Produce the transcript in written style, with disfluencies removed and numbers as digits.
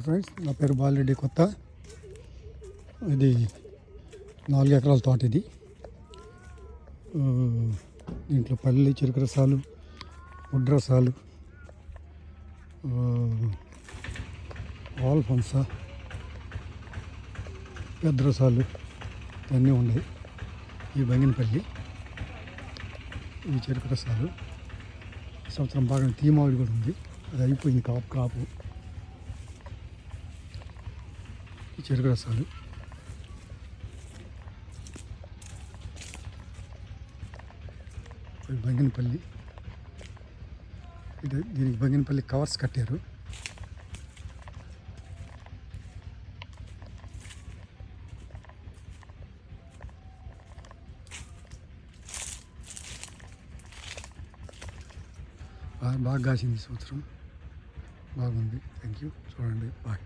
Friends, నా పేరు బాలరెడ్డి కొత్త. ఇది 4 ఎకరాల తోట. ఇది దీంట్లో పల్లి, చెరుకు రసాలు, ఉడ్ రసాలు, ఆల్ఫోన్సా, పెద్ద రసాలు ఇవన్నీ ఉన్నాయి. ఈ బంగినపల్లి, ఈ చెరుకు రసాలు. ఈ సంవత్సరం బాగా తీమావిడి కూడా ఉంది, అది అయిపోయింది కాపు. ఈ చెరుకు రసాలు, బంగినపల్లి. దీనికి బంగినపల్లి కవర్స్ కట్టారు. బాగా కాసింది సంవత్సరం, బాగుంది. Thank you. చూడండి, బాయ్.